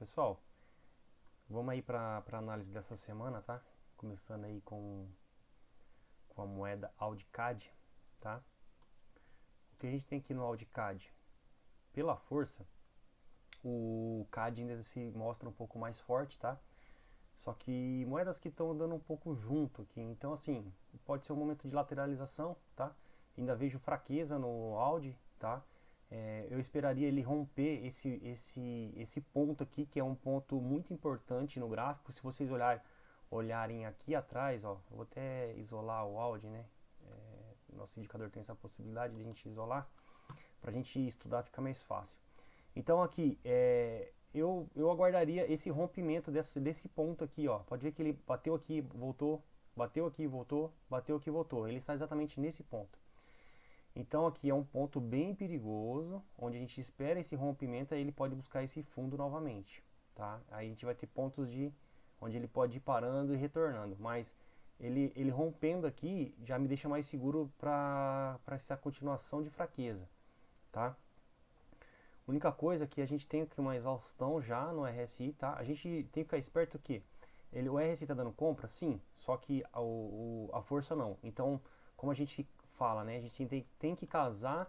pessoal, vamos aí para análise dessa semana, tá? Começando aí com a moeda AUD/CAD, tá? O que a gente tem aqui no AUD/CAD? Pela força, o CAD ainda se mostra um pouco mais forte, tá? Só que moedas que estão andando um pouco junto aqui, então assim, pode ser um momento de lateralização, tá? Ainda vejo fraqueza no AUD, tá? Eu esperaria ele romper esse ponto aqui, que é um ponto muito importante no gráfico. Se vocês olharem aqui atrás, ó, eu vou até isolar o AUD, né? Nosso indicador tem essa possibilidade de a gente isolar, para a gente estudar fica mais fácil. Então aqui, eu aguardaria esse rompimento desse ponto aqui, ó. Pode ver que ele bateu aqui, voltou, bateu aqui, voltou, bateu aqui, voltou. Ele está exatamente nesse ponto. Então aqui é um ponto bem perigoso, onde a gente espera esse rompimento, aí ele pode buscar esse fundo novamente, tá? Aí a gente vai ter pontos onde ele pode ir parando e retornando, mas ele rompendo aqui já me deixa mais seguro para essa continuação de fraqueza, tá? A única coisa que a gente tem aqui uma exaustão já no RSI, tá? A gente tem que ficar esperto que o RSI está dando compra, sim, só que a força não. Então, como a gente fala, né? A gente tem que casar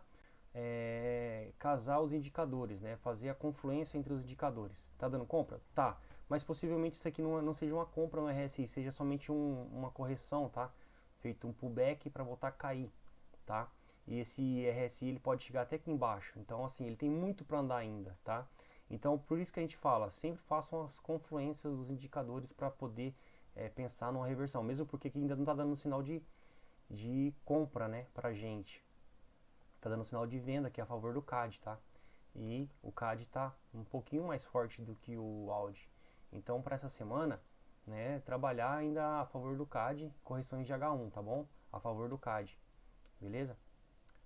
os indicadores, né? Fazer a confluência entre os indicadores. Tá dando compra? Tá. Mas possivelmente isso aqui não seja uma compra no RSI, seja somente uma correção, tá? Feito um pullback para voltar a cair, tá? E esse RSI ele pode chegar até aqui embaixo. Então assim, ele tem muito para andar ainda, tá? Então por isso que a gente fala, sempre façam as confluências dos indicadores para poder pensar numa reversão, mesmo porque aqui ainda não está dando sinal de compra, né, pra gente. Tá dando sinal de venda aqui a favor do CAD, tá? E o CAD tá um pouquinho mais forte do que o AUD. Então para essa semana, né, trabalhar ainda a favor do CAD, correções de H1, tá bom? A favor do CAD. Beleza?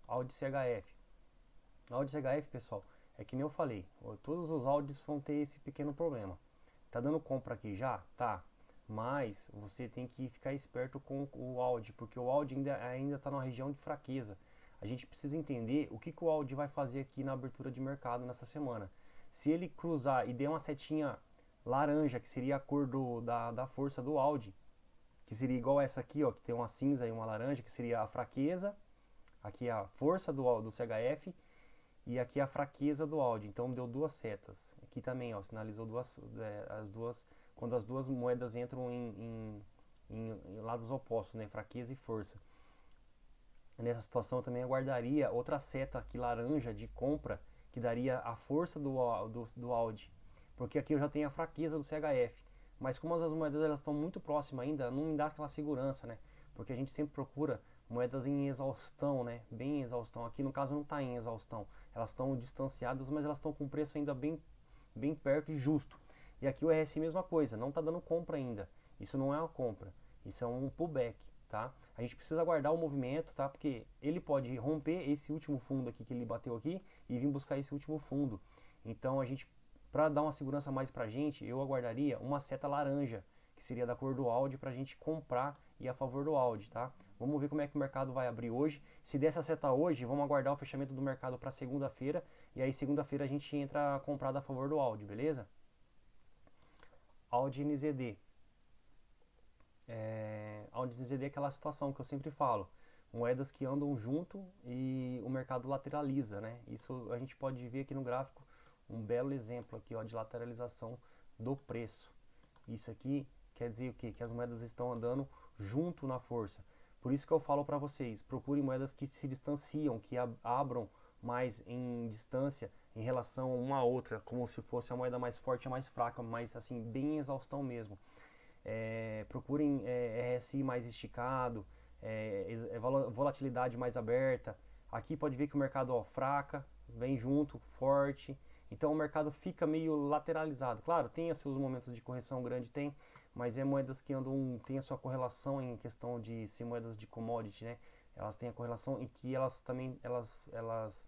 AUD CHF. AUD CHF, pessoal, é que nem eu falei, todos os AUDs vão ter esse pequeno problema. Tá dando compra aqui já? Tá. Mas você tem que ficar esperto com o AUD, porque o AUD ainda está na região de fraqueza. A gente precisa entender o que o AUD vai fazer aqui na abertura de mercado nessa semana. Se ele cruzar e der uma setinha laranja, que seria a cor da força do AUD, que seria igual essa aqui, ó, que tem uma cinza e uma laranja, que seria a fraqueza, aqui a força do CHF, e aqui a fraqueza do AUD. Então deu duas setas. Aqui também, ó, sinalizou as duas, quando as duas moedas entram em lados opostos, né, fraqueza e força. Nessa situação eu também aguardaria outra seta aqui laranja de compra, que daria a força do AUD, porque aqui eu já tenho a fraqueza do CHF. Mas como as moedas elas estão muito próximas ainda, não me dá aquela segurança, né? Porque a gente sempre procura moedas em exaustão, né? Bem em exaustão. Aqui no caso não está em exaustão. Elas estão distanciadas, mas elas estão com preço ainda bem perto e justo. E aqui o RSI mesma coisa, não está dando compra ainda. Isso não é uma compra, isso é um pullback, tá? A gente precisa aguardar o movimento, tá? Porque ele pode romper esse último fundo aqui que ele bateu aqui e vir buscar esse último fundo. Então a gente, para dar uma segurança mais pra gente, eu aguardaria uma seta laranja, que seria da cor do AUD, pra gente comprar e a favor do AUD, tá? Vamos ver como é que o mercado vai abrir hoje. Se der essa seta hoje, vamos aguardar o fechamento do mercado para segunda-feira. E aí segunda-feira a gente entra comprado a favor do AUD, beleza? AUD NZD. AUD NZD é aquela situação que eu sempre falo. Moedas que andam junto e o mercado lateraliza, né? Isso a gente pode ver aqui no gráfico um belo exemplo aqui, ó, de lateralização do preço. Isso aqui quer dizer o quê? Que as moedas estão andando junto na força. Por isso que eu falo para vocês, procurem moedas que se distanciam, que abram mais em distância em relação uma a outra, como se fosse a moeda mais forte e a mais fraca, mas assim, bem em exaustão mesmo. Procurem RSI mais esticado, volatilidade mais aberta. Aqui pode ver que o mercado, ó, fraca, vem junto, forte. Então o mercado fica meio lateralizado. Claro, tem seus momentos de correção grande, tem, mas moedas que andam, tem a sua correlação em questão de ser moedas de commodity, né? Elas têm a correlação em que elas também, elas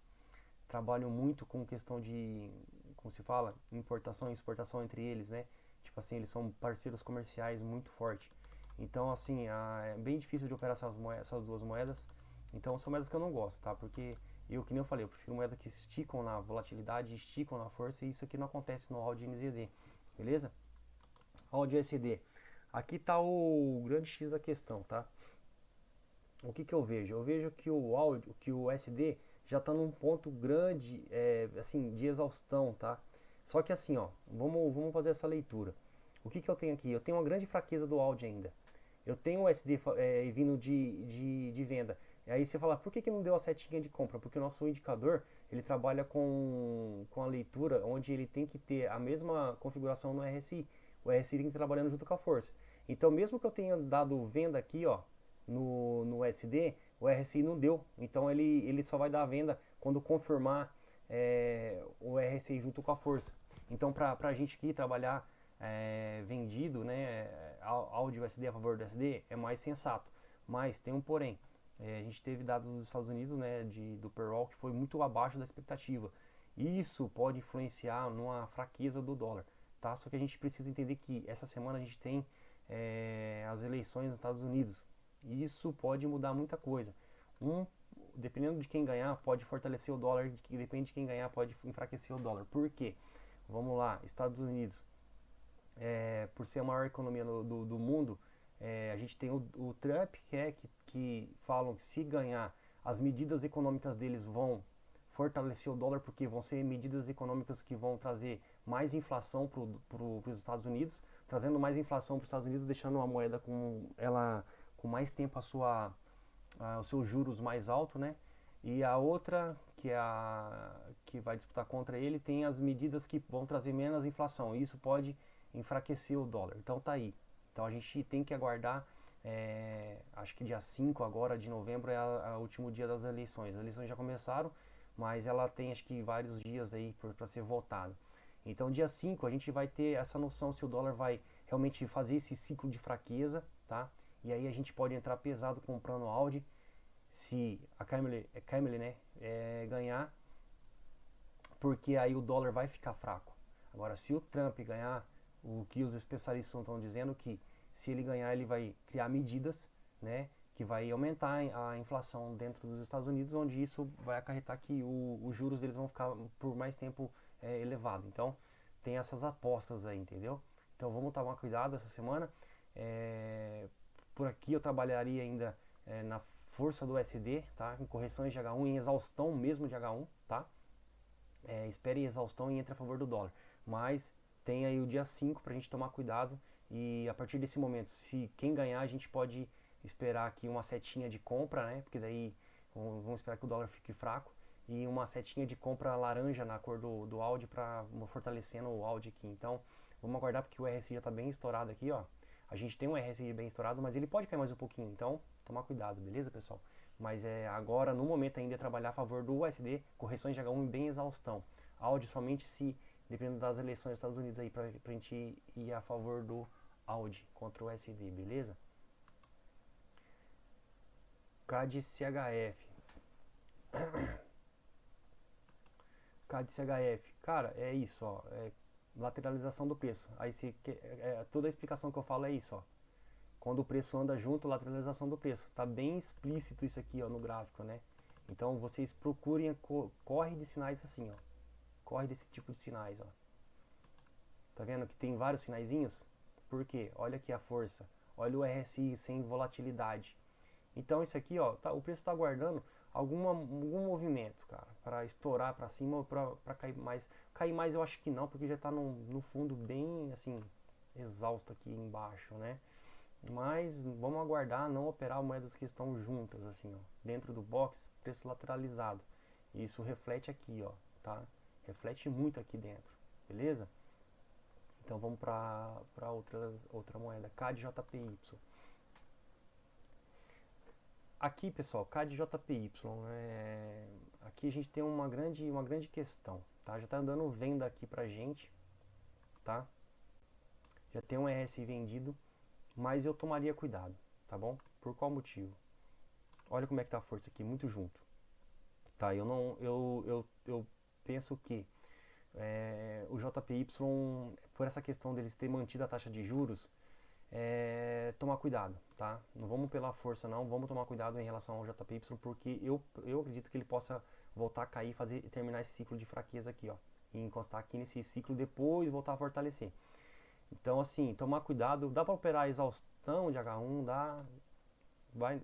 trabalham muito com questão de, como se fala, importação e exportação entre eles, né? Tipo assim, eles são parceiros comerciais muito forte. Então, assim, é bem difícil de operar essas duas moedas. Então, são moedas que eu não gosto, tá? Porque que nem eu falei, eu prefiro moedas que esticam na volatilidade, esticam na força, e isso aqui não acontece no AUD NZD. beleza? Áudio USD. Aqui está o grande X da questão, tá? O que que eu vejo? Eu vejo que o áudio, que o SD já está num ponto grande, assim, de exaustão, tá? Só que assim, ó, vamos fazer essa leitura. O que que eu tenho aqui? Eu tenho uma grande fraqueza do áudio ainda. Eu tenho o SD vindo de venda. E aí você fala, por que que não deu a setinha de compra? Porque o nosso indicador, ele trabalha com a leitura, onde ele tem que ter a mesma configuração no RSI. O RSI tem que ir trabalhando junto com a força. Então, mesmo que eu tenha dado venda aqui, ó, no SD, o RSI não deu. Então, ele só vai dar a venda quando confirmar o RSI junto com a força. Então, para a gente aqui trabalhar vendido, né, áudio SD a favor do SD, é mais sensato. Mas tem um porém. A gente teve dados dos Estados Unidos, né, do payroll, que foi muito abaixo da expectativa. Isso pode influenciar numa fraqueza do dólar, tá? Só que a gente precisa entender que essa semana a gente tem as eleições nos Estados Unidos. E isso pode mudar muita coisa. Dependendo de quem ganhar, pode fortalecer o dólar, depende de quem ganhar, pode enfraquecer o dólar. Por quê? Vamos lá, Estados Unidos, por ser a maior economia do mundo, a gente tem o Trump, que falam que se ganhar, as medidas econômicas deles vão fortalecer o dólar, porque vão ser medidas econômicas que vão trazer mais inflação para os Estados Unidos, trazendo mais inflação para os Estados Unidos, deixando a moeda com mais tempo os seus juros mais altos, né? E a outra, que é a que vai disputar contra ele, tem as medidas que vão trazer menos inflação. E isso pode enfraquecer o dólar. Então tá aí. Então a gente tem que aguardar. Acho que dia 5 agora de novembro é o último dia das eleições. As eleições já começaram, mas ela tem acho que vários dias aí para ser votada. Então dia 5 a gente vai ter essa noção se o dólar vai realmente fazer esse ciclo de fraqueza, tá? E aí a gente pode entrar pesado comprando Audi se a Camille, né, ganhar, porque aí o dólar vai ficar fraco. Agora, se o Trump ganhar, o que os especialistas estão dizendo que se ele ganhar, ele vai criar medidas, né, que vai aumentar a inflação dentro dos Estados Unidos, onde isso vai acarretar que os juros deles vão ficar por mais tempo elevado. Então, tem essas apostas aí, entendeu? Então, vamos tomar cuidado essa semana. Por aqui eu trabalharia ainda na força do SD, tá? Em correções de H1, em exaustão mesmo de H1, tá? Espere exaustão e entre a favor do dólar. Mas tem aí o dia 5 para a gente tomar cuidado e a partir desse momento, se quem ganhar, a gente pode esperar aqui uma setinha de compra, né? Porque daí vamos esperar que o dólar fique fraco e uma setinha de compra laranja na cor do Audi para fortalecendo o Audi aqui. Então, vamos aguardar porque o RSI já está bem estourado aqui, ó. A gente tem um RSI bem estourado, mas ele pode cair mais um pouquinho, então tomar cuidado, beleza, pessoal? Mas agora, no momento ainda, é trabalhar a favor do USD, correções de H1 bem exaustão. Audi somente se, dependendo das eleições dos Estados Unidos aí, pra gente ir a favor do Audi contra o USD, beleza? CAD CHF. CAD CHF. Cara, é isso, ó. Lateralização do preço. Aí toda a explicação que eu falo é isso, ó. Quando o preço anda junto, lateralização do preço. Tá bem explícito isso aqui, ó, no gráfico, né? Então vocês procurem, corre de sinais assim, ó. Corre desse tipo de sinais, ó. Tá vendo que tem vários sinaizinhos? Por quê? Olha aqui a força. Olha o RSI sem volatilidade. Então isso aqui, ó, o preço está aguardando algum movimento, cara, para estourar para cima ou para cair mais. Cair mais eu acho que não, porque já está no fundo bem, assim, exausto aqui embaixo, né? Mas vamos aguardar, não operar moedas que estão juntas, assim, ó, dentro do box, preço lateralizado. E isso reflete aqui, ó, tá? Reflete muito aqui dentro, beleza? Então vamos para outra moeda, CAD-JPY. Aqui, pessoal, CAD-JPY, aqui a gente tem uma grande questão, tá? Já está dando venda aqui pra gente, tá? Já tem um RSI vendido, mas eu tomaria cuidado, tá bom? Por qual motivo? Olha como é que tá a força aqui, muito junto, tá? Eu penso que o JPY, por essa questão deles ter mantido a taxa de juros, tomar cuidado, tá? Não vamos pela força não, vamos tomar cuidado em relação ao JPY, porque eu acredito que ele possa voltar a cair e terminar esse ciclo de fraqueza aqui, ó, e encostar aqui nesse ciclo, depois voltar a fortalecer. Então, assim, tomar cuidado. Dá para operar a exaustão de H1, dá.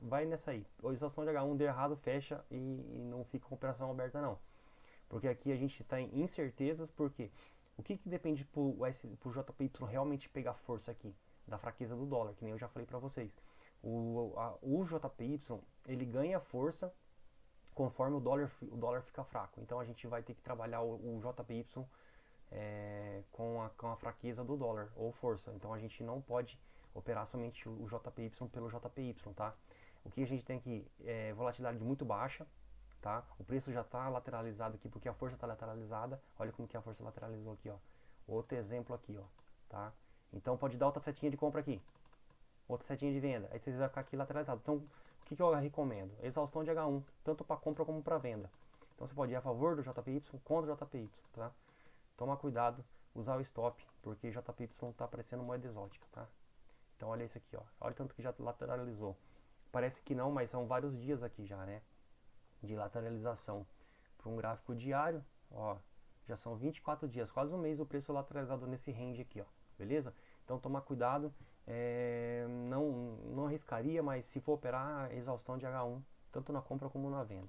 Vai nessa aí. A exaustão de H1 deu errado, fecha e não fica com operação aberta, não. Porque aqui a gente está em incertezas, porque o que depende pro JPY realmente pegar força aqui? Da fraqueza do dólar, que nem eu já falei para vocês. O JPY, ele ganha força conforme o dólar fica fraco. Então a gente vai ter que trabalhar o JPY com a fraqueza do dólar, ou força. Então a gente não pode operar somente o JPY pelo JPY, tá? O que a gente tem aqui é volatilidade muito baixa, tá? O preço já está lateralizado aqui porque a força está lateralizada. Olha como que a força lateralizou aqui, ó. Outro exemplo aqui, ó, tá? Então pode dar outra setinha de compra aqui, outra setinha de venda. Aí vocês vão ficar aqui lateralizado. Então o que eu recomendo? Exaustão de H1, tanto para compra como para venda. Então você pode ir a favor do JPY, contra o JPY, tá? Toma cuidado, usar o stop, porque JPY está parecendo moeda exótica, tá? Então olha esse aqui, ó. Olha tanto que já lateralizou. Parece que não, mas são vários dias aqui já, né? De lateralização. Para um gráfico diário, ó, já são 24 dias, quase um mês o preço lateralizado nesse range aqui, ó. Beleza? Então tomar cuidado, não arriscaria, mas se for operar, exaustão de H1, tanto na compra como na venda.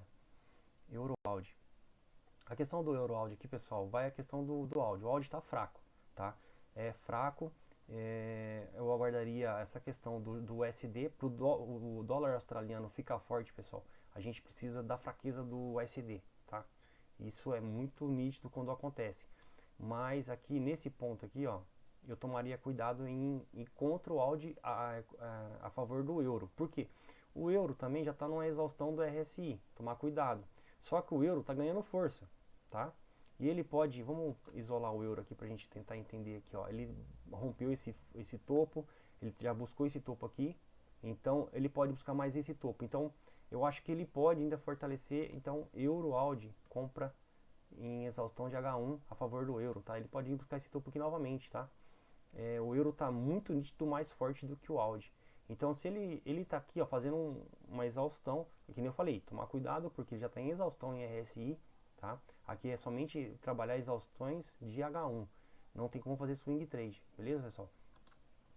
EuroAudi. A questão do EuroAudi aqui, pessoal, vai a questão do áudio. O áudio está fraco, tá? É fraco. Eu aguardaria essa questão do USD para o dólar australiano ficar forte, pessoal. A gente precisa da fraqueza do USD, tá? Isso é muito nítido quando acontece. Mas aqui nesse ponto aqui, ó, eu tomaria cuidado em contra o Audi a favor do euro. Por quê? O euro também já está numa exaustão do RSI. Tomar cuidado. Só que o euro está ganhando força, tá? E ele pode, vamos isolar o euro aqui para a gente tentar entender aqui, ó. Ele rompeu esse topo, ele já buscou esse topo aqui, então ele pode buscar mais esse topo. Então eu acho que ele pode ainda fortalecer. Então euro Audi compra em exaustão de H1 a favor do euro, tá? Ele pode ir buscar esse topo aqui novamente, tá? O euro está muito nítido mais forte do que o Audi. Então se ele está aqui, ó, fazendo uma exaustão, que nem eu falei, tomar cuidado porque ele já está em exaustão em RSI, tá? Aqui é somente trabalhar exaustões de H1, não tem como fazer swing trade, beleza, pessoal?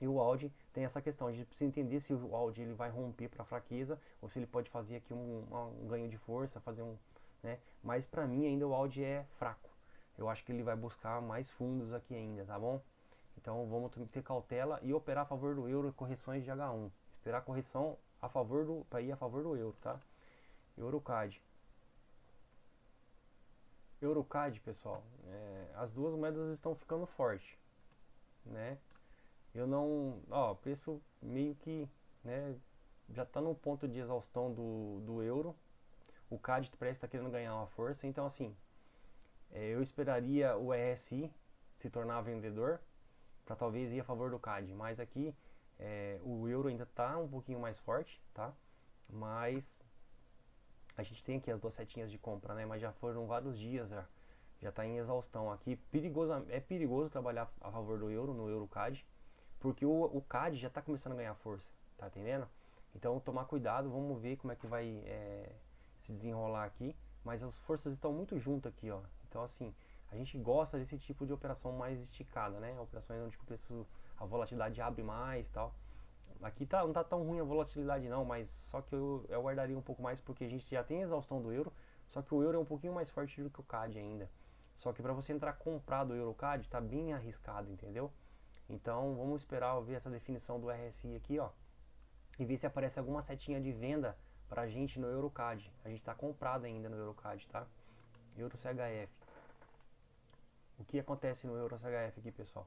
E o Audi tem essa questão, a gente precisa entender se o Audi ele vai romper para fraqueza ou se ele pode fazer aqui um ganho de força, fazer né? Mas para mim ainda o Audi é fraco. Eu acho que ele vai buscar mais fundos aqui ainda, tá bom? Então vamos ter cautela e operar a favor do euro, correções de H1. Esperar a correção a favor para ir a favor do euro, tá? EuroCAD. EuroCAD, pessoal, as duas moedas estão ficando fortes, né? Eu não, ó, o preço meio que, né, já está no ponto de exaustão do euro. O CAD parece estar querendo ganhar uma força, então assim, eu esperaria o RSI se tornar vendedor para talvez ir a favor do CAD, mas aqui o euro ainda está um pouquinho mais forte, tá? Mas a gente tem aqui as duas setinhas de compra, né? Mas já foram vários dias já está em exaustão aqui. É perigoso trabalhar a favor do euro no EuroCAD, porque o CAD já está começando a ganhar força, tá entendendo? Então tomar cuidado, vamos ver como é que vai se desenrolar aqui, mas as forças estão muito juntas aqui, ó. Então assim, a gente gosta desse tipo de operação mais esticada, né? Operações onde o preço, a volatilidade abre mais, tal. Aqui não tá tão ruim a volatilidade não, mas só que eu guardaria um pouco mais porque a gente já tem a exaustão do euro, só que o euro é um pouquinho mais forte do que o CAD ainda. Só que para você entrar comprado o euro CAD tá bem arriscado, entendeu? Então vamos esperar ver essa definição do RSI aqui, ó, e ver se aparece alguma setinha de venda pra gente no EuroCAD. A gente está comprado ainda no EuroCAD, tá? EuroCHF. O que acontece no EuroCHF aqui, pessoal?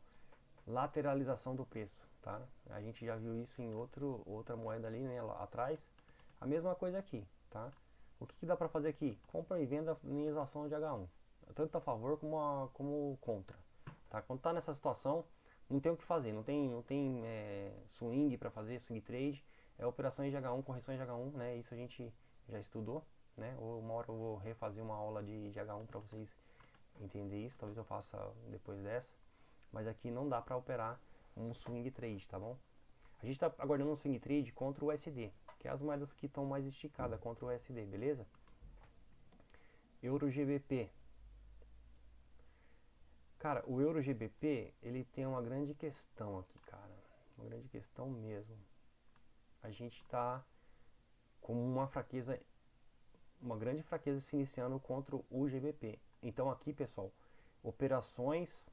Lateralização do preço, tá? A gente já viu isso em outra moeda ali, né, lá atrás. A mesma coisa aqui, tá? O que dá para fazer aqui? Compra e venda em exaustão de H1, tanto a favor como contra, tá? Quando tá nessa situação, não tem o que fazer, não tem swing para fazer, swing trade, operações de H1, correções de H1, né? Isso a gente já estudou, né? Ou uma hora eu vou refazer uma aula de H1 para vocês entenderem isso, talvez eu faça depois dessa. Mas aqui não dá para operar um swing trade, tá bom? A gente está aguardando um swing trade contra o USD, que é as moedas que estão mais esticadas contra o USD, beleza? Euro GBP. Cara, o euro GBP, ele tem uma grande questão aqui, cara. Uma grande questão mesmo. A gente tá com uma fraqueza, uma grande fraqueza se iniciando contra o GBP. Então aqui, pessoal, operações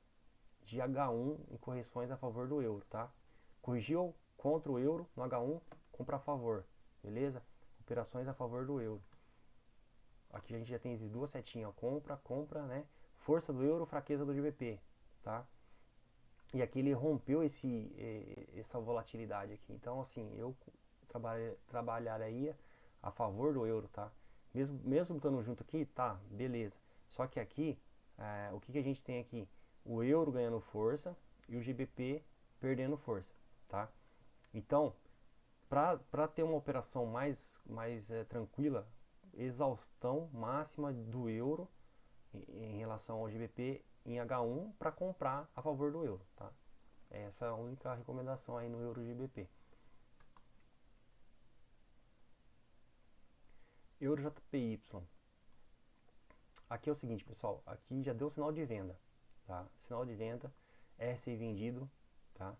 de H1 em correções a favor do euro, tá? Corrigiu contra o euro no H1, compra a favor, beleza? Operações a favor do euro. Aqui a gente já tem duas setinhas, ó, compra, compra, né? Força do euro, fraqueza do GBP, tá? E aqui ele rompeu essa volatilidade aqui. Então, assim, eu trabalharia a favor do euro, tá? Mesmo estando junto aqui, tá, beleza. Só que aqui, o que a gente tem aqui? O euro ganhando força e o GBP perdendo força, tá? Então, para ter uma operação mais tranquila, exaustão máxima do euro em relação ao GBP em H1 para comprar a favor do euro, tá? Essa é a única recomendação aí no euro GBP. Euro JPY. Aqui é o seguinte, pessoal, aqui já deu sinal de venda, tá? Sinal de venda, RSI vendido, tá?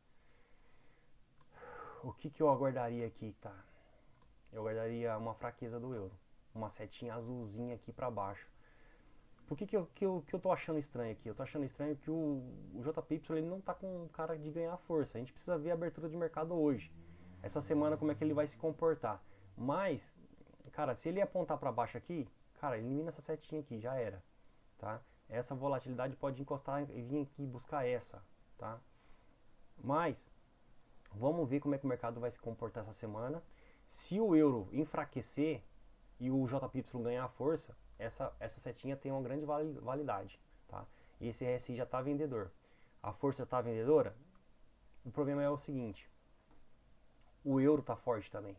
O que eu aguardaria aqui, tá? Eu aguardaria uma fraqueza do euro, uma setinha azulzinha aqui para baixo. Por que eu tô achando estranho aqui? Eu tô achando estranho que o JPY ele não tá com cara de ganhar força. A gente precisa ver a abertura de mercado hoje. Essa semana como é que ele vai se comportar. Mas, cara, se ele apontar para baixo aqui, cara, elimina essa setinha aqui, já era, tá? Essa volatilidade pode encostar e vir aqui buscar essa, tá? Mas, vamos ver como é que o mercado vai se comportar essa semana. Se o euro enfraquecer e o JPY ganhar força, essa setinha tem uma grande validade, tá? E esse RSI já está vendedor. A força está vendedora? O problema é o seguinte, o euro está forte também.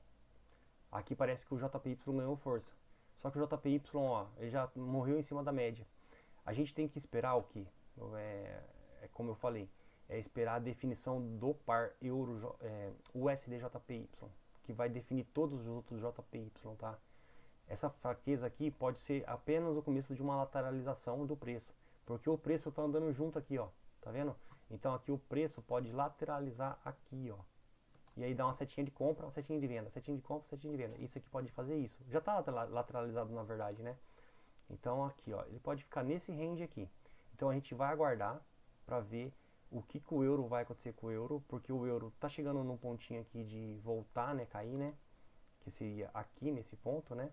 Aqui parece que o JPY ganhou força. Só que o JPY, ó, ele já morreu em cima da média. A gente tem que esperar o que? Como eu falei, é esperar a definição do par euro USD JPY, que vai definir todos os outros JPY, tá? Essa fraqueza aqui pode ser apenas o começo de uma lateralização do preço, porque o preço está andando junto aqui, ó, tá vendo? Então aqui o preço pode lateralizar aqui, ó, e aí dá uma setinha de compra, uma setinha de venda, setinha de compra, setinha de venda. Isso aqui pode fazer isso. Já está lateralizado na verdade, né? Então aqui, ó, ele pode ficar nesse range aqui. Então a gente vai aguardar para ver o que o euro vai acontecer com o euro, porque o euro tá chegando num pontinho aqui de voltar, né, cair, né? Que seria aqui nesse ponto, né?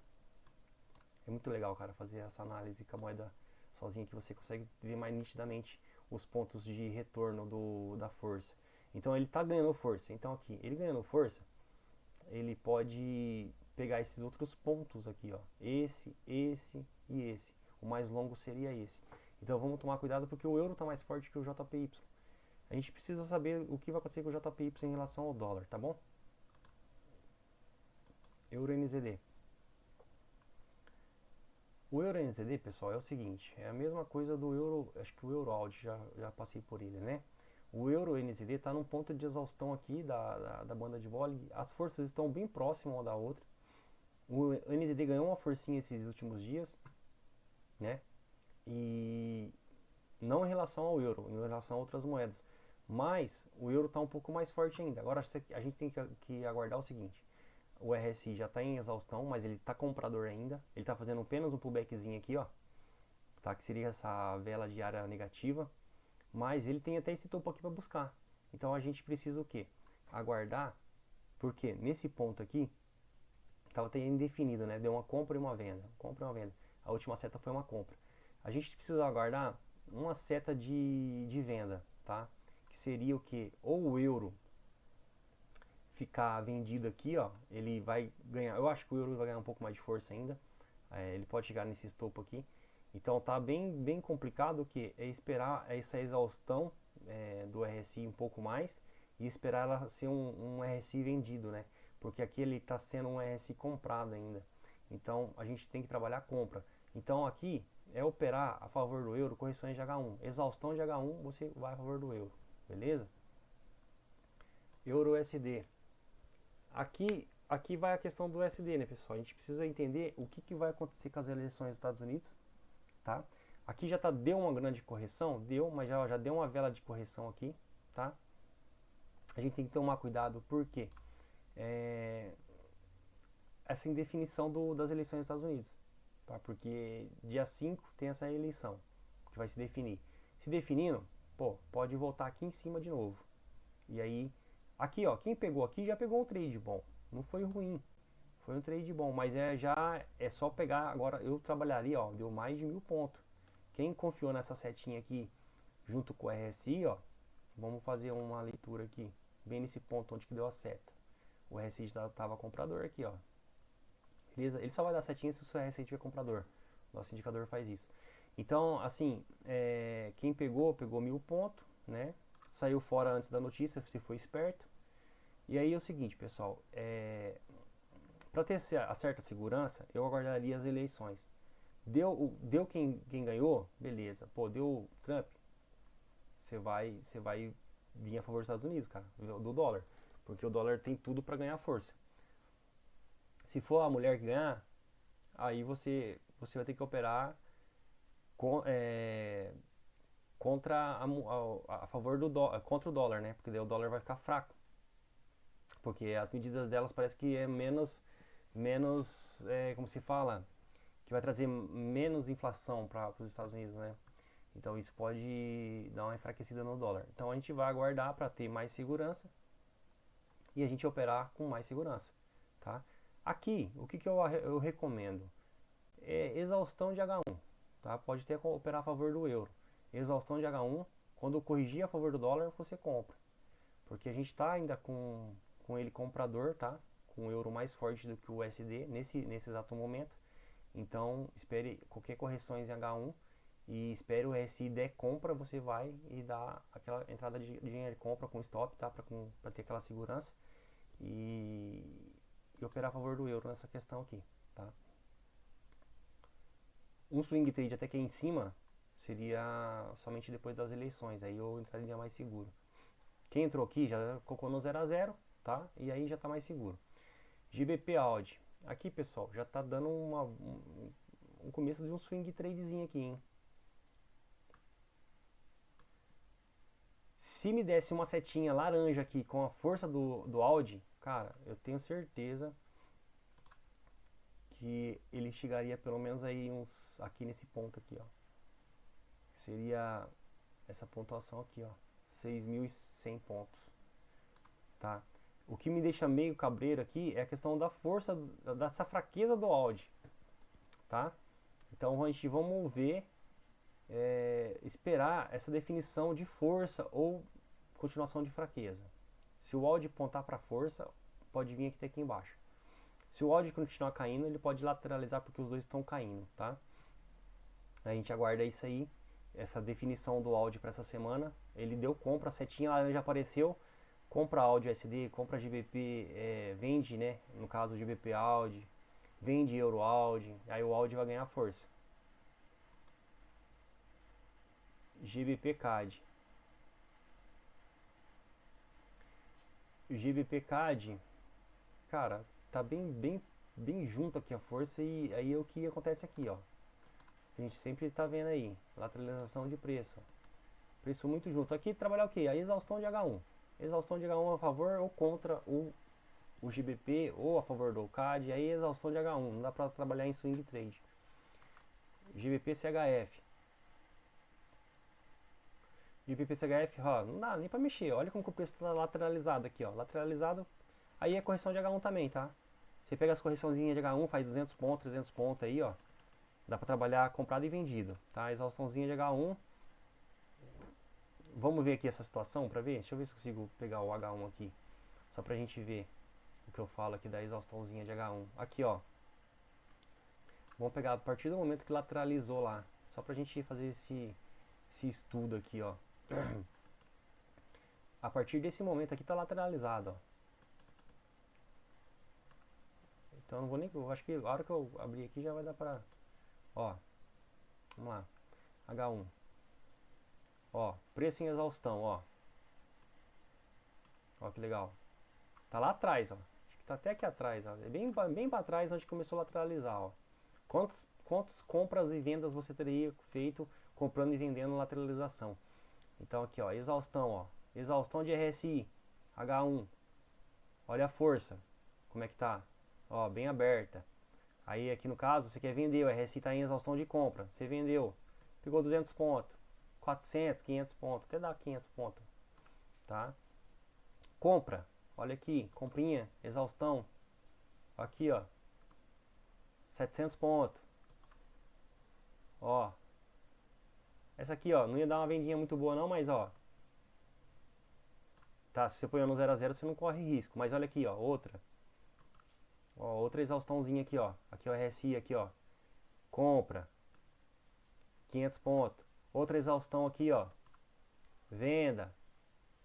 É muito legal, cara, fazer essa análise com a moeda sozinha, que você consegue ver mais nitidamente os pontos de retorno da força. Então ele está ganhando força. Então aqui, ele ganhando força, ele pode pegar esses outros pontos aqui, ó. Esse e esse. O mais longo seria esse. Então vamos tomar cuidado porque o euro está mais forte que o JPY. A gente precisa saber o que vai acontecer com o JPY em relação ao dólar, tá bom? Euro NZD. O Euro NZD, pessoal, é o seguinte, é a mesma coisa do Euro, acho que o Euro Audi, já passei por ele, né? O Euro NZD está num ponto de exaustão aqui da banda de vôlei, as forças estão bem próximas uma da outra. O NZD ganhou uma forcinha esses últimos dias, né? E não em relação ao euro, em relação a outras moedas. Mas o euro está um pouco mais forte ainda. Agora a gente tem que aguardar o seguinte. O RSI já está em exaustão, mas ele está comprador ainda. Ele está fazendo apenas um pullbackzinho aqui, ó. Tá? Que seria essa vela diária negativa. Mas ele tem até esse topo aqui para buscar. Então a gente precisa o quê? Aguardar, porque nesse ponto aqui estava até indefinido, né? Deu uma compra e uma venda. Compra e uma venda. A última seta foi uma compra. A gente precisa aguardar uma seta de venda, tá? Que seria o que? Ou o euro ficar vendido aqui, ó, ele vai ganhar, eu acho que o euro vai ganhar um pouco mais de força ainda, ele pode chegar nesse topo aqui, então tá bem complicado, que é esperar essa exaustão do RSI um pouco mais e esperar ela ser um RSI vendido, né, porque aqui ele está sendo um RSI comprado ainda, então a gente tem que trabalhar compra. Então aqui é operar a favor do euro, correções de H1, exaustão de H1, você vai a favor do euro, beleza? Euro USD. Aqui vai a questão do USD, né, pessoal? A gente precisa entender o que vai acontecer com as eleições dos Estados Unidos, tá? Aqui já deu uma grande correção, deu, mas já deu uma vela de correção aqui, tá? A gente tem que tomar cuidado, porque essa indefinição das eleições dos Estados Unidos, tá? Porque dia 5 tem essa eleição, que vai se definir. Se definindo, pô, pode voltar aqui em cima de novo. E aí, aqui ó, quem pegou aqui já pegou um trade bom, não foi ruim. Foi um trade bom, mas já é só pegar. Agora eu trabalharia, ó, deu mais de 1000 pontos. Quem confiou nessa setinha aqui junto com o RSI, ó, vamos fazer uma leitura aqui, bem nesse ponto onde que deu a seta. O RSI já estava comprador aqui, ó. Beleza? Ele só vai dar setinha se o seu RSI tiver comprador. Nosso indicador faz isso. Então, assim, quem pegou 1000 pontos, né? Saiu fora antes da notícia, se foi esperto. E aí é o seguinte, pessoal, para ter a certa segurança, eu aguardaria as eleições. Deu quem ganhou, beleza. Pô, deu Trump, você vai vir a favor dos Estados Unidos, cara, do dólar, porque o dólar tem tudo para ganhar força. Se for a mulher que ganhar, aí você vai ter que operar contra a favor do dólar, contra o dólar, né? Porque daí o dólar vai ficar fraco, porque as medidas delas parece que é menos como se fala, que vai trazer menos inflação para os Estados Unidos, né? Então isso pode dar uma enfraquecida no dólar. Então a gente vai aguardar para ter mais segurança e a gente operar com mais segurança, tá? Aqui, o que eu recomendo? É exaustão de H1, tá? Pode até operar a favor do euro. Exaustão de H1, quando corrigir a favor do dólar, você compra. Porque a gente está ainda com ele comprador, tá? Com o euro mais forte do que o USD nesse exato momento. Então, espere qualquer correção em H1 e espere o RSI der compra, você vai e dá aquela entrada de dinheiro de compra com stop, tá? Para ter aquela segurança e operar a favor do euro nessa questão aqui, tá? Um swing trade até que em cima seria somente depois das eleições, aí eu entraria mais seguro. Quem entrou aqui já colocou no 0 a 0, tá? E aí já está mais seguro. GBP Audi. Aqui, pessoal, já está dando um começo de um swing tradezinho aqui, hein? Se me desse uma setinha laranja aqui com a força do Audi, cara, eu tenho certeza que ele chegaria pelo menos aí aqui nesse ponto aqui, ó. Seria essa pontuação aqui, ó, 6.100 pontos, tá? O que me deixa meio cabreiro aqui é a questão da força, dessa fraqueza do Audi, tá? Então vamos ver, esperar essa definição de força ou continuação de fraqueza. Se o Audi apontar para força, pode vir aqui embaixo. Se o Audi continuar caindo, ele pode lateralizar porque os dois estão caindo, tá? A gente aguarda isso aí, essa definição do Audi para essa semana. Ele deu compra, a setinha laranja apareceu. Compra Audi USD, compra GBP, vende, né? No caso GBP Audi, vende Euro Audi, aí o Audi vai ganhar força. GBP CAD. O GBP CAD, cara, tá bem junto aqui a força e aí é o que acontece aqui, ó. A gente sempre tá vendo aí, lateralização de preço. Preço muito junto. Aqui trabalhar o que? A exaustão de H1. Exaustão de H1 a favor ou contra o GBP ou a favor do CAD, aí exaustão de H1, não dá para trabalhar em swing trade. GBP CHF. GBP CHF, ó, não dá nem para mexer. Olha como que o preço está lateralizado aqui, ó, lateralizado. Aí é correção de H1 também, tá? Você pega as correçãozinhas de H1, faz 200 pontos, 300 pontos aí, ó. Dá para trabalhar comprado e vendido, tá? Exaustãozinha de H1. Vamos ver aqui essa situação para ver? Deixa eu ver se eu consigo pegar o H1 aqui. Só pra gente ver o que eu falo aqui da exaustãozinha de H1. Aqui, ó. Vamos pegar a partir do momento que lateralizou lá. Só pra gente fazer esse estudo aqui, ó. A partir desse momento aqui tá lateralizado, ó. Então eu não vou nem... Eu acho que a hora que eu abrir aqui já vai dar pra... Ó. Vamos lá. H1. Ó. Preço em exaustão, ó. Ó que legal. Tá lá atrás, ó. Acho que tá até aqui atrás, ó. É bem pra trás onde começou a lateralizar, ó. Quantos quantas compras e vendas você teria feito comprando e vendendo lateralização. Então aqui, ó, exaustão, ó, exaustão de RSI, H1, olha a força, como é que tá, ó, bem aberta. Aí aqui no caso, você quer vender, o RSI está em exaustão de compra, você vendeu, pegou 200 pontos, 400, 500 pontos, até dá 500 pontos, tá? Compra, olha aqui, comprinha, exaustão, aqui ó, 700 pontos, ó, essa aqui ó, não ia dar uma vendinha muito boa não, mas ó, tá, se você põe no 0 a 0 você não corre risco, mas olha aqui ó, outra, ó, outra exaustãozinha aqui ó, aqui ó, RSI aqui ó, compra, 500 pontos, outra exaustão aqui ó, venda,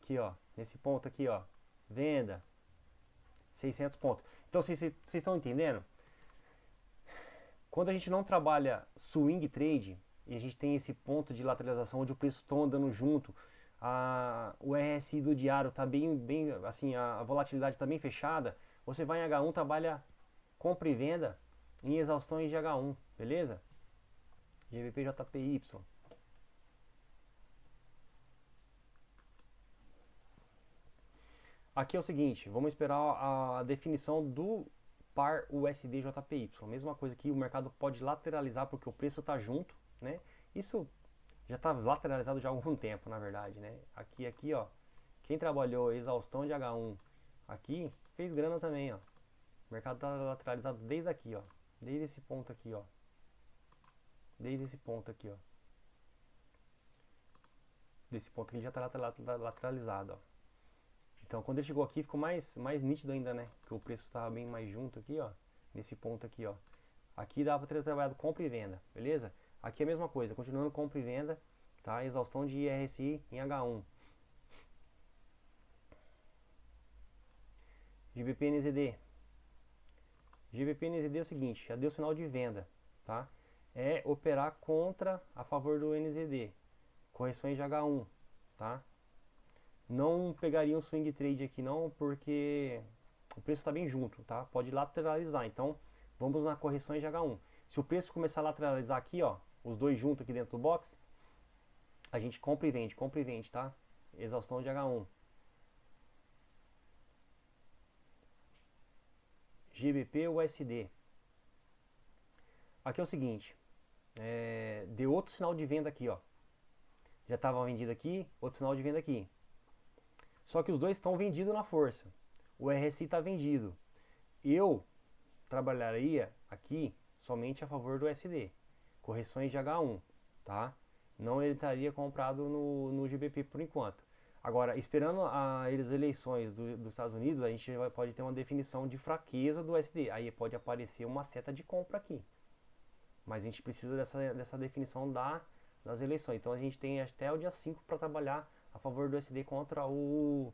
aqui ó, nesse ponto aqui ó, venda, 600 pontos. Então vocês estão entendendo? Quando a gente não trabalha swing trade e a gente tem esse ponto de lateralização onde o preço está andando junto, o RSI do diário está bem assim, a volatilidade está bem fechada, você vai em H1, trabalha compra e venda em exaustões de H1, beleza? GBP JPY. Aqui é o seguinte, vamos esperar a definição do par USD JPY. Mesma coisa que o mercado pode lateralizar porque o preço está junto, né? Isso já está lateralizado já há algum tempo, na verdade, né? Aqui, ó, quem trabalhou exaustão de H1 aqui, fez grana também, ó. O mercado está lateralizado desde aqui, ó. Desde esse ponto aqui, ó. Desde esse ponto aqui, ó. Desse ponto que ele já está lateralizado, ó. Então, quando ele chegou aqui, ficou mais nítido ainda, né? Que o preço estava bem mais junto aqui, ó. Nesse ponto aqui, ó. Aqui dá para ter trabalhado compra e venda, beleza? Aqui é a mesma coisa, continuando compra e venda, tá? Exaustão de RSI em H1. GBP NZD. GBP NZD é o seguinte, já deu sinal de venda, tá? É operar contra a favor do NZD. Correções de H1, tá? Não pegaria um swing trade aqui não, porque o preço está bem junto, tá? Pode lateralizar, então vamos na correções de H1. Se o preço começar a lateralizar aqui, ó, os dois juntos aqui dentro do box, a gente compra e vende, tá? Exaustão de H1. GBP USD. Aqui é o seguinte, deu outro sinal de venda aqui, ó. Já estava vendido aqui, outro sinal de venda aqui. Só que os dois estão vendidos na força. O RSI está vendido. Eu trabalharia aqui somente a favor do USD. Correções de H1, tá? Não ele estaria comprado no GBP por enquanto. Agora, esperando as eleições dos Estados Unidos, a gente pode ter uma definição de fraqueza do USD. Aí pode aparecer uma seta de compra aqui. Mas a gente precisa dessa definição das eleições. Então a gente tem até o dia 5 para trabalhar a favor do USD contra o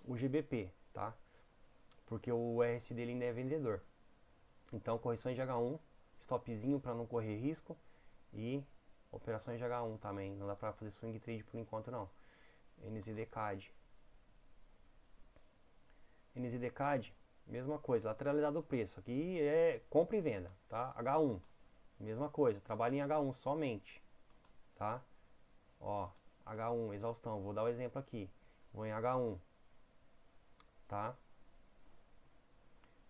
GBP, tá? Porque o RSI dele ainda é vendedor. Então correções de H1, stopzinho para não correr risco e operações de H1 também. Não dá para fazer swing trade por enquanto não. NZD CAD. NZD CAD, mesma coisa, lateralizado o preço. Aqui é compra e venda, tá? H1, mesma coisa, trabalha em H1 somente, tá? Ó, H1, exaustão, vou dar o exemplo aqui. Vou em H1, tá?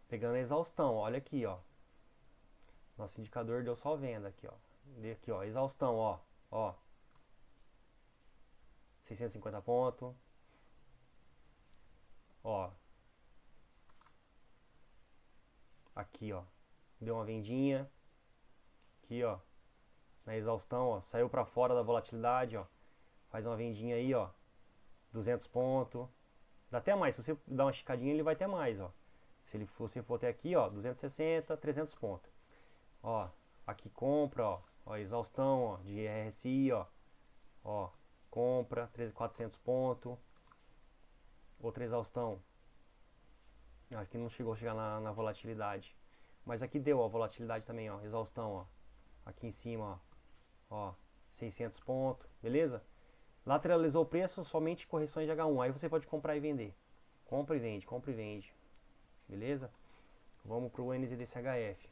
Pegando a exaustão, olha aqui, ó. Nosso indicador deu só venda aqui, ó. Deu aqui, ó, exaustão, ó. 650 pontos. Ó. Aqui, ó. Deu uma vendinha. Aqui, ó. Na exaustão, ó. Saiu pra fora da volatilidade, ó. Faz uma vendinha aí, ó. 200 pontos. Dá até mais. Se você dar uma esticadinha, ele vai até mais, ó. Se você for até aqui, ó. 260, 300 pontos. Ó. Aqui compra, ó. Ó, exaustão, ó. De RSI, ó. Ó. Compra, 13.400 pontos. Outra exaustão. Aqui não chegou a chegar na volatilidade. Mas aqui deu a volatilidade também, ó. Exaustão, ó. Aqui em cima, ó. 600 pontos. Beleza? Lateralizou o preço, somente correções de H1. Aí você pode comprar e vender. Compra e vende, compra e vende. Beleza? Vamos pro NZDCHF.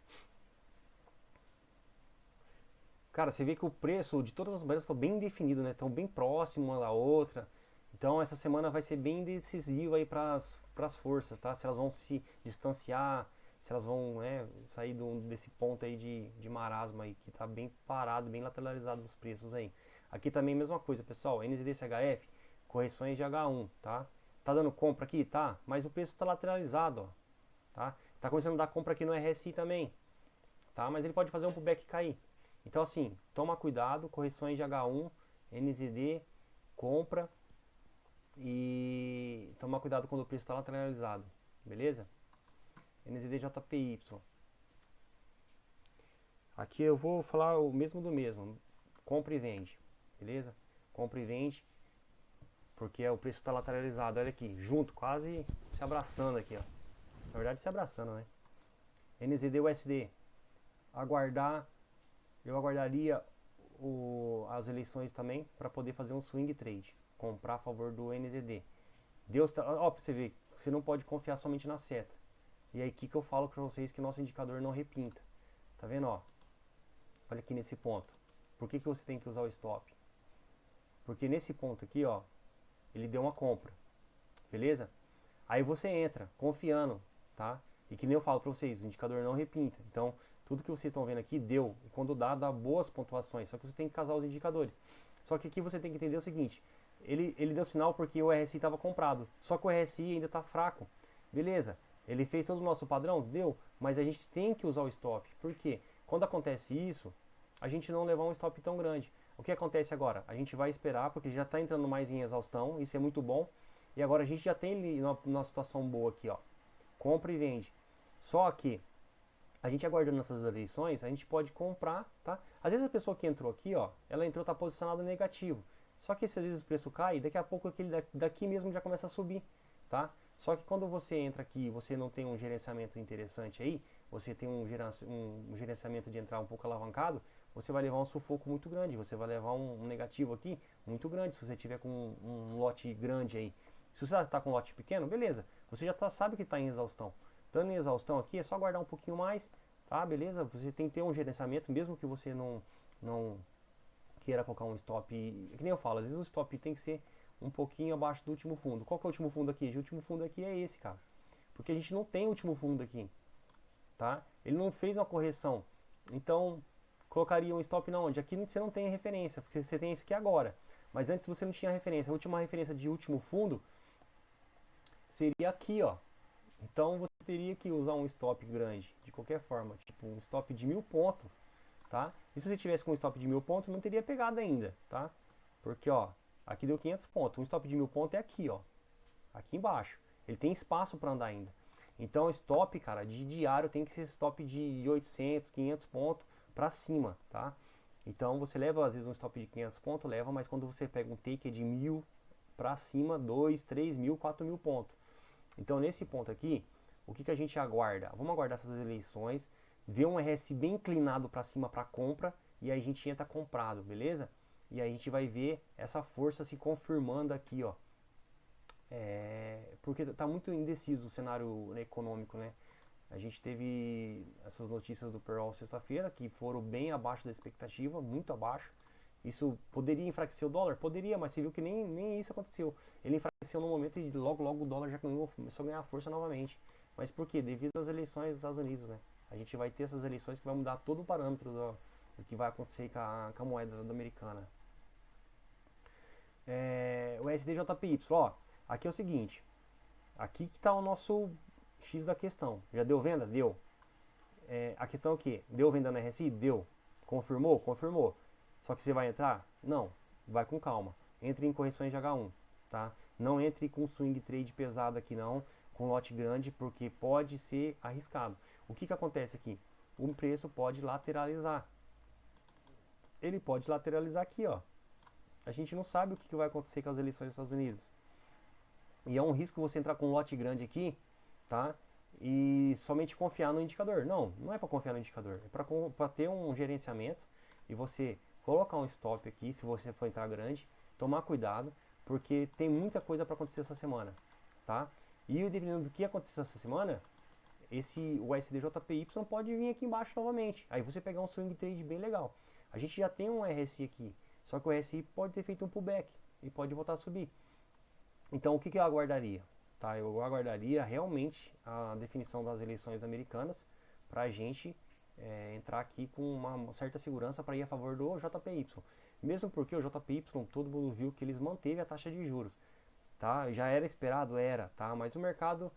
cara, você vê que o preço de todas as moedas estão bem definido, né? Estão bem próximo uma da outra. Então essa semana vai ser bem decisiva aí para as forças, tá? Se elas vão se distanciar, se elas vão, né, sair desse ponto aí de marasmo aí, que tá bem parado, bem lateralizado os preços aí. Aqui também a mesma coisa, pessoal. NZD-CHF, correções de H1, tá? Tá dando compra aqui? Tá, mas o preço tá lateralizado, ó, tá? Tá começando a dar compra aqui no RSI também, tá? Mas ele pode fazer um pullback e cair. Então assim, toma cuidado, correções de H1, NZD, compra e toma cuidado quando o preço está lateralizado, beleza? NZD-JPY. Aqui eu vou falar o mesmo do mesmo, compra e vende, beleza? Compra e vende, porque o preço está lateralizado, olha aqui, junto, quase se abraçando aqui, ó. Na verdade se abraçando, né? NZD-USD, aguardar, eu aguardaria as eleições também para poder fazer um swing trade, comprar a favor do NZD. Deus tá, ó, pra você ver, você não pode confiar somente na seta. E aí que eu falo para vocês que nosso indicador não repinta. Tá vendo, ó? Olha aqui nesse ponto. Por que você tem que usar o stop? Porque nesse ponto aqui, ó, ele deu uma compra. Beleza? Aí você entra confiando, tá? E que nem eu falo para vocês, o indicador não repinta. Então, tudo que vocês estão vendo aqui deu. E quando dá boas pontuações. Só que você tem que casar os indicadores. Só que aqui você tem que entender o seguinte. Ele deu sinal porque o RSI estava comprado. Só que o RSI ainda está fraco. Beleza. Ele fez todo o nosso padrão? Deu. Mas a gente tem que usar o stop. Por quê? Quando acontece isso, a gente não levar um stop tão grande. O que acontece agora? A gente vai esperar, porque já está entrando mais em exaustão. Isso é muito bom. E agora a gente já tem ele numa situação boa aqui, ó. Compra e vende. Só que a gente aguardando essas eleições, a gente pode comprar, tá? Às vezes a pessoa que entrou aqui, ó, ela entrou, tá posicionada negativo. Só que se às vezes o preço cai, daqui a pouco aquele daqui mesmo já começa a subir, tá? Só que quando você entra aqui e você não tem um gerenciamento interessante aí, você tem um gerenciamento de entrar um pouco alavancado, você vai levar um sufoco muito grande, você vai levar um negativo aqui muito grande, se você tiver com um lote grande aí. Se você está com um lote pequeno, beleza, você já sabe que está em exaustão. Estando em exaustão aqui, é só aguardar um pouquinho mais, tá? Beleza? Você tem que ter um gerenciamento, mesmo que você não queira colocar um stop. Que nem eu falo, às vezes o stop tem que ser um pouquinho abaixo do último fundo. Qual que é o último fundo aqui? O último fundo aqui é esse, cara. Porque a gente não tem último fundo aqui, tá? Ele não fez uma correção. Então, colocaria um stop na onde? Aqui você não tem referência, porque você tem esse aqui agora. Mas antes você não tinha referência. A última referência de último fundo seria aqui, ó. Então você teria que usar um stop grande, de qualquer forma, tipo um stop de 1000 pontos, tá? E se você tivesse com um stop de 1000 pontos, não teria pegado ainda, tá? Porque, ó, aqui deu 500 pontos, um stop de 1000 pontos é aqui, ó, aqui embaixo. Ele tem espaço para andar ainda. Então, stop, cara, de diário tem que ser stop de 800, 500 pontos para cima, tá? Então, você leva, às vezes, um stop de 500 pontos, leva, mas quando você pega um take de 1000 para cima, 2, 3 mil, 4 mil pontos. Então, nesse ponto aqui, o que a gente aguarda? Vamos aguardar essas eleições, ver um RSI bem inclinado para cima para compra e aí a gente entra comprado, beleza? E aí a gente vai ver essa força se confirmando aqui, ó. Porque está muito indeciso o cenário econômico, né? A gente teve essas notícias do Pearl sexta-feira que foram bem abaixo da expectativa, muito abaixo. Isso poderia enfraquecer o dólar? Poderia, mas você viu que nem isso aconteceu. Ele enfraqueceu no momento e logo o dólar já começou a ganhar força novamente. Mas por quê? Devido às eleições dos Estados Unidos, né? A gente vai ter essas eleições que vai mudar todo o parâmetro do que vai acontecer com a moeda americana. O SDJPY, ó, aqui é o seguinte. Aqui que está o nosso X da questão. Já deu venda? Deu. A questão é o quê? Deu venda no RSI? Deu. Confirmou? Confirmou. Só que você vai entrar? Não. Vai com calma. Entre em correções de H1, tá? Não entre com swing trade pesado aqui não, com lote grande, porque pode ser arriscado. O que acontece aqui? O preço pode lateralizar. Ele pode lateralizar aqui, ó. A gente não sabe o que vai acontecer com as eleições dos Estados Unidos. E é um risco você entrar com um lote grande aqui, tá? E somente confiar no indicador. Não é para confiar no indicador. É para ter um gerenciamento e você colocar um stop aqui, se você for entrar grande, tomar cuidado, porque tem muita coisa para acontecer essa semana, tá? E dependendo do que acontecer essa semana, o SDJPY pode vir aqui embaixo novamente. Aí você pegar um swing trade bem legal. A gente já tem um RSI aqui, só que o RSI pode ter feito um pullback e pode voltar a subir. Então o que eu aguardaria? Tá? Eu aguardaria realmente a definição das eleições americanas para a gente entrar aqui com uma certa segurança para ir a favor do JPY. Mesmo porque o JPY, todo mundo viu que eles manteve a taxa de juros. Tá? Já era esperado? Era, tá? Mas o mercado,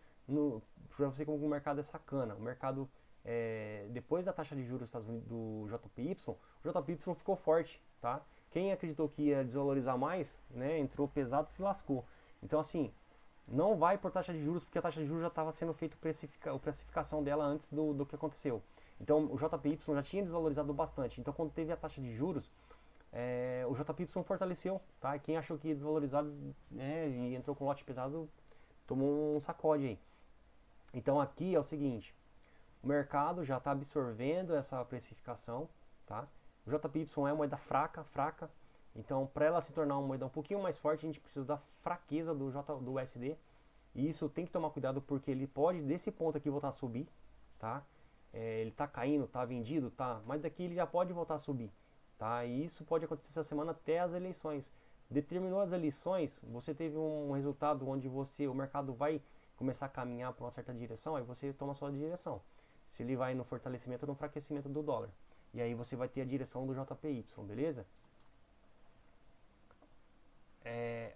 para você como o mercado é sacana, o mercado, depois da taxa de juros dos Estados Unidos, do JPY, o JPY ficou forte, tá? Quem acreditou que ia desvalorizar mais, né, entrou pesado e se lascou. Então, assim, não vai por taxa de juros, porque a taxa de juros já estava sendo feita a precificação dela antes do que aconteceu. Então, o JPY já tinha desvalorizado bastante. Então, quando teve a taxa de juros, o JPY fortaleceu, tá? E quem achou que ia desvalorizar, e entrou com lote pesado, tomou um sacode aí. Então, aqui é o seguinte, o mercado já está absorvendo essa precificação, tá? O JPY é uma moeda fraca. Então, para ela se tornar uma moeda um pouquinho mais forte, a gente precisa da fraqueza do USD. E isso tem que tomar cuidado, porque ele pode, desse ponto aqui, voltar a subir, tá? Ele está caindo, está vendido, tá? Mas daqui ele já pode voltar a subir, tá? E isso pode acontecer essa semana até as eleições. Determinou as eleições, você teve um resultado onde o mercado vai começar a caminhar para uma certa direção, aí você toma a sua direção. Se ele vai no fortalecimento ou no enfraquecimento do dólar. E aí você vai ter a direção do JPY, beleza?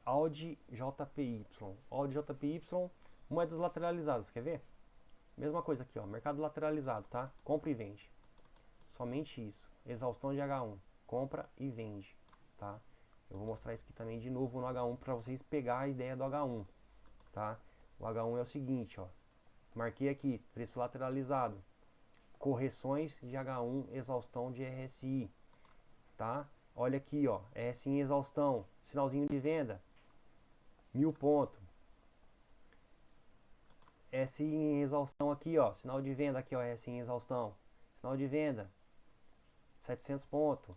AUD JPY. AUD JPY, moedas lateralizadas, quer ver? Mesma coisa aqui, ó, mercado lateralizado, tá? Compra e vende. Somente isso. Exaustão de H1, compra e vende, tá? Eu vou mostrar isso aqui também de novo no H1 para vocês pegar a ideia do H1, tá? O H1 é o seguinte, ó. Marquei aqui, preço lateralizado. Correções de H1, exaustão de RSI, tá? Olha aqui, ó, RSI em exaustão, sinalzinho de venda, 1000 pontos. RSI em exaustão aqui, ó, sinal de venda aqui, ó, RSI em exaustão, sinal de venda, 700 pontos.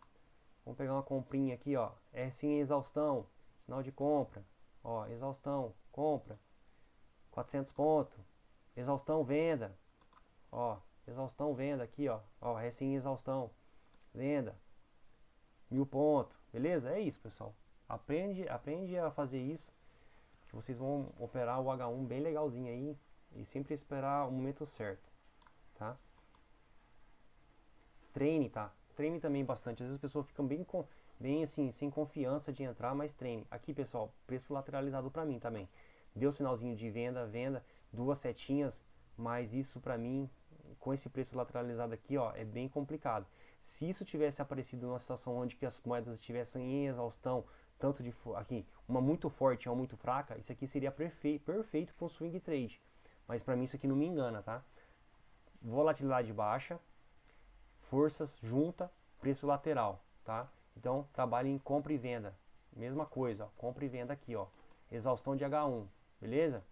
Vamos pegar uma comprinha aqui, ó, RSI em exaustão, sinal de compra, ó, exaustão, compra, 400 pontos. Exaustão, venda, ó, exaustão, venda aqui, ó, RSI em exaustão, venda, 1000 pontos, beleza? É isso, pessoal. Aprende a fazer isso, que vocês vão operar o H1 bem legalzinho aí e sempre esperar o momento certo, tá? Treine, tá? Treine também bastante. Às vezes as pessoas ficam bem assim, sem confiança de entrar, mas treine. Aqui, pessoal, preço lateralizado para mim também. Deu sinalzinho de venda, duas setinhas, mas isso para mim, com esse preço lateralizado aqui, ó, é bem complicado. Se isso tivesse aparecido numa situação onde que as moedas estivessem em exaustão, tanto de aqui, uma muito forte e uma muito fraca, isso aqui seria perfeito para um swing trade. Mas para mim isso aqui não me engana, tá? Volatilidade baixa, forças junta, preço lateral, tá? Então trabalhe em compra e venda. Mesma coisa, ó, compra e venda aqui, ó. Exaustão de H1, beleza?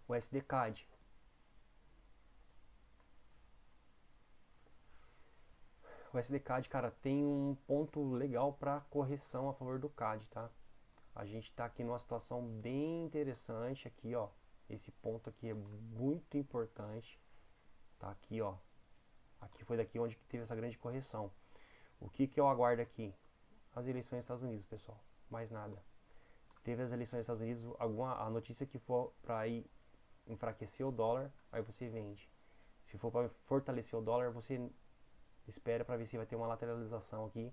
O SDCAD. O SDCAD, cara, tem um ponto legal para correção a favor do CAD, tá? A gente está aqui numa situação bem interessante aqui, ó. Esse ponto aqui é muito importante. Tá aqui, ó. Aqui foi daqui onde que teve essa grande correção. O que eu aguardo aqui? As eleições dos Estados Unidos, pessoal. Mais nada. Teve as eleições dos Estados Unidos, a notícia que for para ir enfraquecer o dólar, aí você vende. Se for para fortalecer o dólar, você espera para ver se vai ter uma lateralização aqui.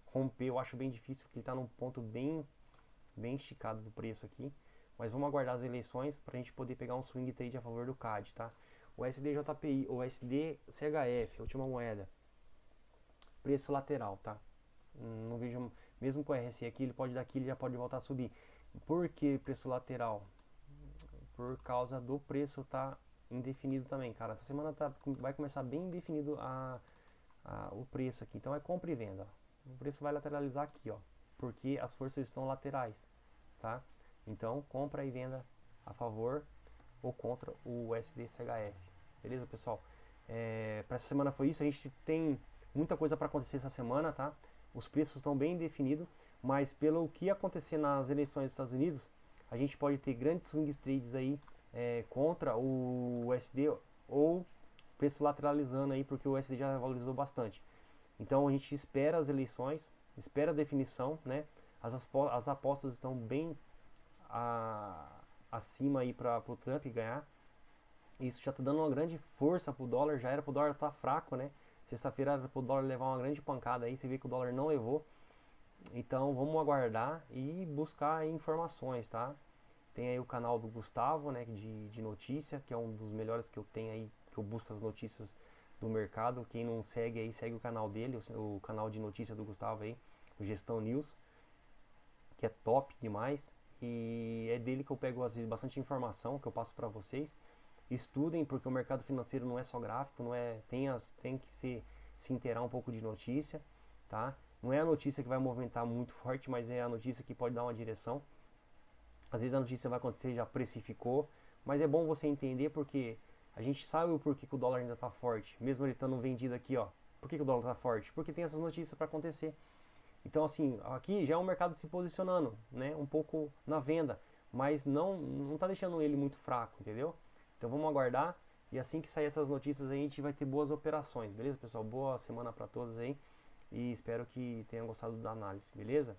Romper, eu acho bem difícil, porque ele está num ponto bem esticado do preço aqui. Mas vamos aguardar as eleições para a gente poder pegar um swing trade a favor do CAD, tá? O SDJPI, o SDCHF, última moeda. Preço lateral, tá? Não vejo, mesmo com o RSI aqui, ele pode daqui, ele já pode voltar a subir. Por que preço lateral? Por causa do preço tá indefinido também, cara. Essa semana vai começar bem indefinido o preço aqui. Então é compra e venda, ó. O preço vai lateralizar aqui, ó, porque as forças estão laterais, tá? Então compra e venda a favor ou contra o SDCHF. Beleza, pessoal? Para essa semana foi isso. A gente tem muita coisa para acontecer essa semana, tá? Os preços estão bem definidos, mas pelo que acontecer nas eleições dos Estados Unidos, a gente pode ter grandes swing trades aí contra o USD ou preço lateralizando aí, porque o USD já valorizou bastante. Então a gente espera as eleições, espera a definição, né? As apostas estão bem acima aí para o Trump ganhar. Isso já está dando uma grande força para o dólar, já era para o dólar estar fraco, né? Sexta-feira era para o dólar levar uma grande pancada aí, você vê que o dólar não levou. Então vamos aguardar e buscar informações, tá? Tem aí o canal do Gustavo, né, de notícia, que é um dos melhores que eu tenho aí, que eu busco as notícias do mercado. Quem não segue aí, segue o canal dele, o canal de notícia do Gustavo aí, o Gestão News, que é top demais. E é dele que eu pego bastante informação que eu passo para vocês. Estudem, porque o mercado financeiro não é só gráfico, não é, tem que se inteirar um pouco de notícia, tá? Não é a notícia que vai movimentar muito forte, mas é a notícia que pode dar uma direção. Às vezes a notícia vai acontecer, já precificou, mas é bom você entender porque a gente sabe o porquê que o dólar ainda está forte, mesmo ele estando vendido aqui, ó. Por que o dólar está forte? Porque tem essas notícias para acontecer. Então, assim, aqui já é um mercado se posicionando, né? Um pouco na venda, mas não está deixando ele muito fraco, entendeu? Então vamos aguardar e assim que sair essas notícias aí, a gente vai ter boas operações, beleza, pessoal? Boa semana para todos aí e espero que tenham gostado da análise, beleza?